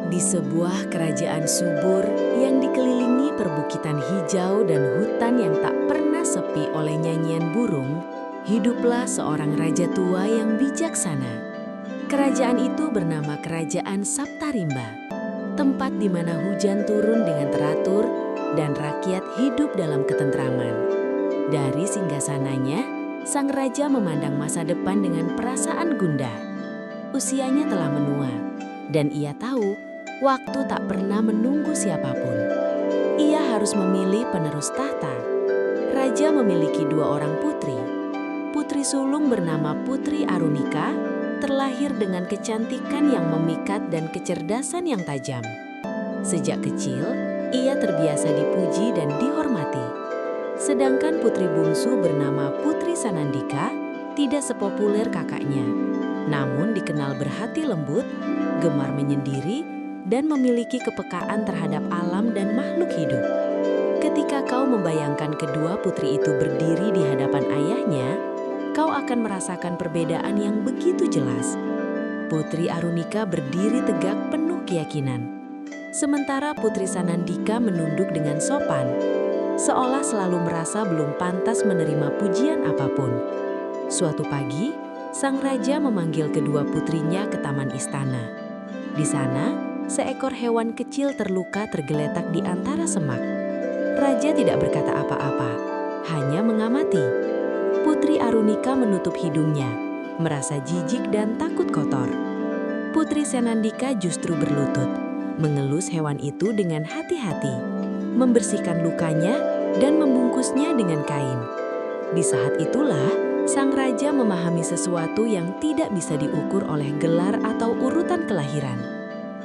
Di sebuah kerajaan subur yang dikelilingi perbukitan hijau dan hutan yang tak pernah sepi oleh nyanyian burung, hiduplah seorang raja tua yang bijaksana. Kerajaan itu bernama Kerajaan Saptarimba, tempat di mana hujan turun dengan teratur dan rakyat hidup dalam ketentraman. Dari singgasananya, sang raja memandang masa depan dengan perasaan gundah. Usianya telah menua, dan ia tahu waktu tak pernah menunggu siapapun. Ia harus memilih penerus tahta. Raja memiliki dua orang putri. Putri sulung bernama Putri Arunika, terlahir dengan kecantikan yang memikat dan kecerdasan yang tajam. Sejak kecil, ia terbiasa dipuji dan dihormati. Sedangkan putri bungsu bernama Putri Sanandika tidak sepopuler kakaknya, namun dikenal berhati lembut, gemar menyendiri, dan memiliki kepekaan terhadap alam dan makhluk hidup. Ketika kau membayangkan kedua putri itu berdiri di hadapan ayahnya, kau akan merasakan perbedaan yang begitu jelas. Putri Arunika berdiri tegak penuh keyakinan, sementara Putri Sanandika menunduk dengan sopan, seolah selalu merasa belum pantas menerima pujian apapun. Suatu pagi, sang raja memanggil kedua putrinya ke taman istana. Di sana, seekor hewan kecil terluka tergeletak di antara semak. Raja tidak berkata apa-apa, hanya mengamati. Putri Arunika menutup hidungnya, merasa jijik dan takut kotor. Putri Sanandika justru berlutut, mengelus hewan itu dengan hati-hati, membersihkan lukanya dan membungkusnya dengan kain. Di saat itulah, sang raja memahami sesuatu yang tidak bisa diukur oleh gelar atau urutan kelahiran.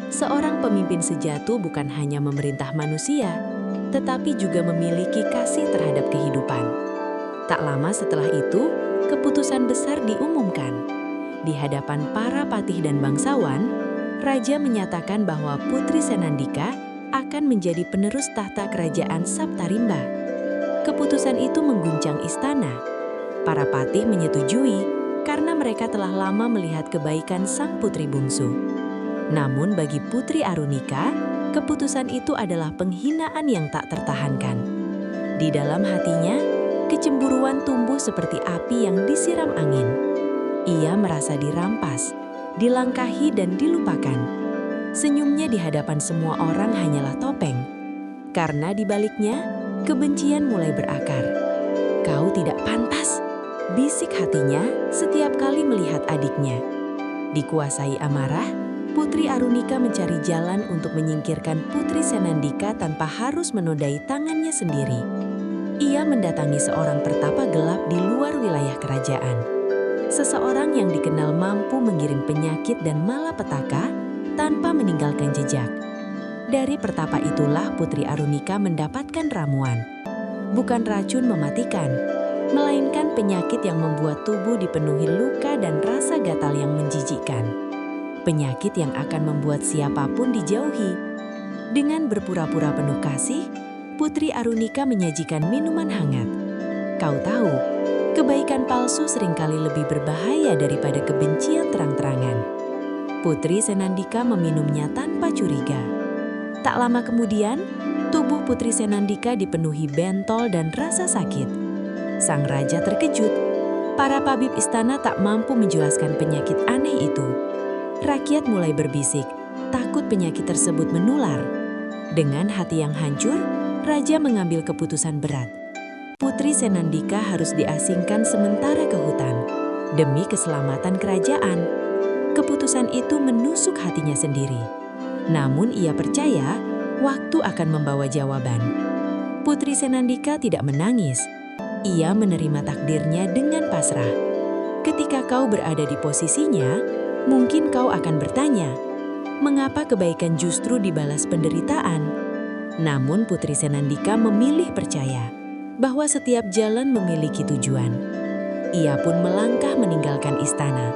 Seorang pemimpin sejati bukan hanya memerintah manusia, tetapi juga memiliki kasih terhadap kehidupan. Tak lama setelah itu, keputusan besar diumumkan. Di hadapan para patih dan bangsawan, raja menyatakan bahwa Putri Sanandika akan menjadi penerus tahta kerajaan Saptarimba. Keputusan itu mengguncang istana. Para patih menyetujui karena mereka telah lama melihat kebaikan sang putri bungsu. Namun bagi Putri Arunika, keputusan itu adalah penghinaan yang tak tertahankan. Di dalam hatinya, kecemburuan tumbuh seperti api yang disiram angin. Ia merasa dirampas, dilangkahi dan dilupakan. Senyumnya di hadapan semua orang hanyalah topeng. Karena di baliknya, kebencian mulai berakar. "Kau tidak pantas," bisik hatinya setiap kali melihat adiknya. Dikuasai amarah, Putri Arunika mencari jalan untuk menyingkirkan Putri Sanandika tanpa harus menodai tangannya sendiri. Ia mendatangi seorang pertapa gelap di luar wilayah kerajaan. Seseorang yang dikenal mampu mengirim penyakit dan malapetaka tanpa meninggalkan jejak. Dari pertapa itulah Putri Arunika mendapatkan ramuan. Bukan racun mematikan, melainkan penyakit yang membuat tubuh dipenuhi luka dan rasa gatal yang menjijikkan. Penyakit yang akan membuat siapapun dijauhi. Dengan berpura-pura penuh kasih, Putri Arunika menyajikan minuman hangat. Kau tahu, kebaikan palsu seringkali lebih berbahaya daripada kebencian terang-terangan. Putri Sanandika meminumnya tanpa curiga. Tak lama kemudian, tubuh Putri Sanandika dipenuhi bentol dan rasa sakit. Sang raja terkejut. Para tabib istana tak mampu menjelaskan penyakit aneh itu. Rakyat mulai berbisik, takut penyakit tersebut menular. Dengan hati yang hancur, raja mengambil keputusan berat. Putri Sanandika harus diasingkan sementara ke hutan demi keselamatan kerajaan. Keputusan itu menusuk hatinya sendiri. Namun ia percaya waktu akan membawa jawaban. Putri Sanandika tidak menangis. Ia menerima takdirnya dengan pasrah. Ketika kau berada di posisinya, mungkin kau akan bertanya, mengapa kebaikan justru dibalas penderitaan? Namun Putri Sanandika memilih percaya bahwa setiap jalan memiliki tujuan. Ia pun melangkah meninggalkan istana,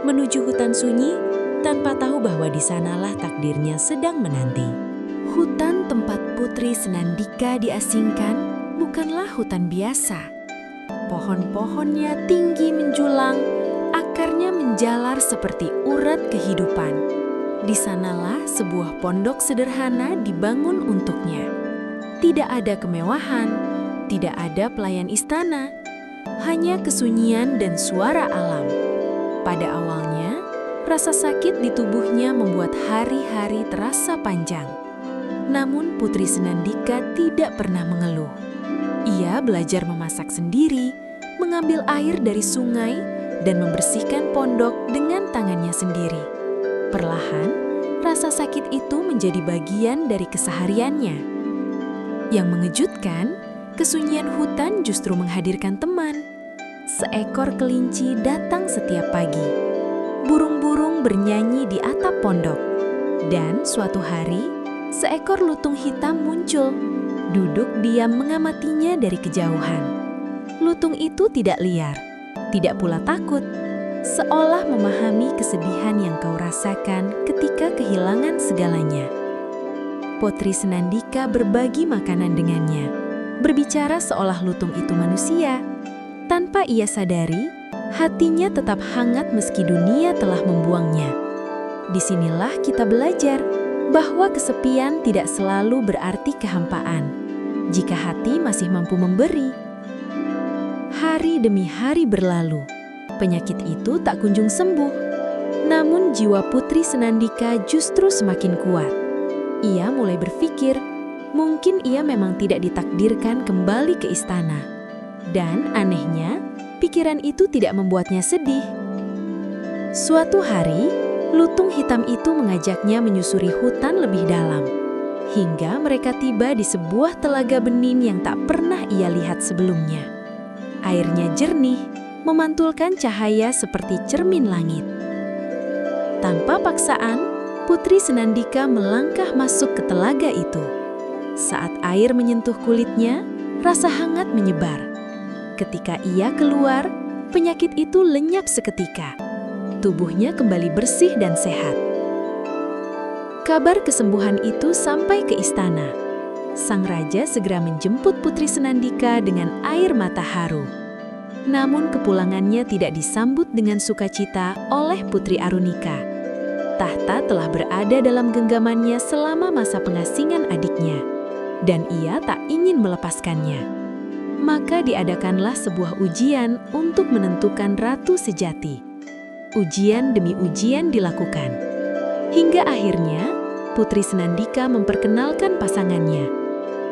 menuju hutan sunyi tanpa tahu bahwa di sanalah takdirnya sedang menanti. Hutan tempat Putri Sanandika diasingkan bukanlah hutan biasa. Pohon-pohonnya tinggi menjulang, akarnya menjalar seperti urat kehidupan. Di sanalah sebuah pondok sederhana dibangun untuknya. Tidak ada kemewahan, tidak ada pelayan istana, hanya kesunyian dan suara alam. Pada awalnya, rasa sakit di tubuhnya membuat hari-hari terasa panjang. Namun Putri Senandika tidak pernah mengeluh. Ia belajar memasak sendiri, mengambil air dari sungai, dan membersihkan pondok dengan tangannya sendiri. Perlahan, rasa sakit itu menjadi bagian dari kesehariannya. Yang mengejutkan, kesunyian hutan justru menghadirkan teman. Seekor kelinci datang setiap pagi. Burung-burung bernyanyi di atap pondok. Dan suatu hari, seekor lutung hitam muncul, duduk diam mengamatinya dari kejauhan. Lutung itu tidak liar, tidak pula takut, seolah memahami kesedihan yang kau rasakan ketika kehilangan segalanya. Putri Senandika berbagi makanan dengannya, berbicara seolah lutung itu manusia. Tanpa ia sadari, hatinya tetap hangat meski dunia telah membuangnya. Disinilah kita belajar bahwa kesepian tidak selalu berarti kehampaan, jika hati masih mampu memberi. Hari demi hari berlalu, penyakit itu tak kunjung sembuh. Namun jiwa Putri Senandika justru semakin kuat. Ia mulai berpikir, mungkin ia memang tidak ditakdirkan kembali ke istana. Dan anehnya, pikiran itu tidak membuatnya sedih. Suatu hari, lutung hitam itu mengajaknya menyusuri hutan lebih dalam, hingga mereka tiba di sebuah telaga bening yang tak pernah ia lihat sebelumnya. Airnya jernih, memantulkan cahaya seperti cermin langit. Tanpa paksaan, Putri Senandika melangkah masuk ke telaga itu. Saat air menyentuh kulitnya, rasa hangat menyebar. Ketika ia keluar, penyakit itu lenyap seketika. Tubuhnya kembali bersih dan sehat. Kabar kesembuhan itu sampai ke istana. Sang raja segera menjemput Putri Senandika dengan air mata haru. Namun kepulangannya tidak disambut dengan sukacita oleh Putri Arunika. Tahta telah berada dalam genggamannya selama masa pengasingan adiknya, dan ia tak ingin melepaskannya. Maka diadakanlah sebuah ujian untuk menentukan ratu sejati. Ujian demi ujian dilakukan. Hingga akhirnya, Putri Senandika memperkenalkan pasangannya,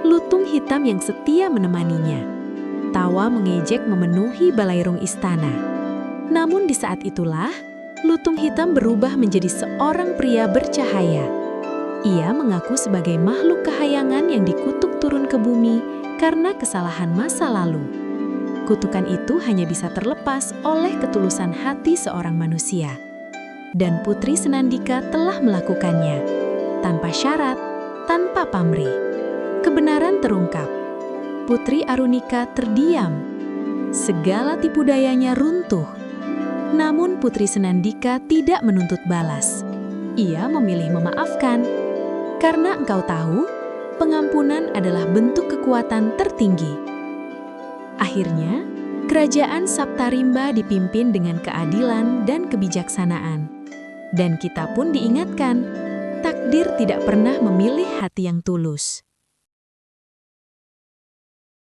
lutung hitam yang setia menemaninya. Tawa mengejek memenuhi balairung istana. Namun di saat itulah, lutung hitam berubah menjadi seorang pria bercahaya. Ia mengaku sebagai makhluk kahayangan yang dikutuk turun ke bumi karena kesalahan masa lalu. Kutukan itu hanya bisa terlepas oleh ketulusan hati seorang manusia. Dan Putri Senandika telah melakukannya, tanpa syarat, tanpa pamrih. Kebenaran terungkap. Putri Arunika terdiam. Segala tipu dayanya runtuh. Namun Putri Senandika tidak menuntut balas. Ia memilih memaafkan. Karena engkau tahu, pengampunan adalah bentuk kekuatan tertinggi. Akhirnya, kerajaan Saptarimba dipimpin dengan keadilan dan kebijaksanaan. Dan kita pun diingatkan, takdir tidak pernah memilih hati yang tulus.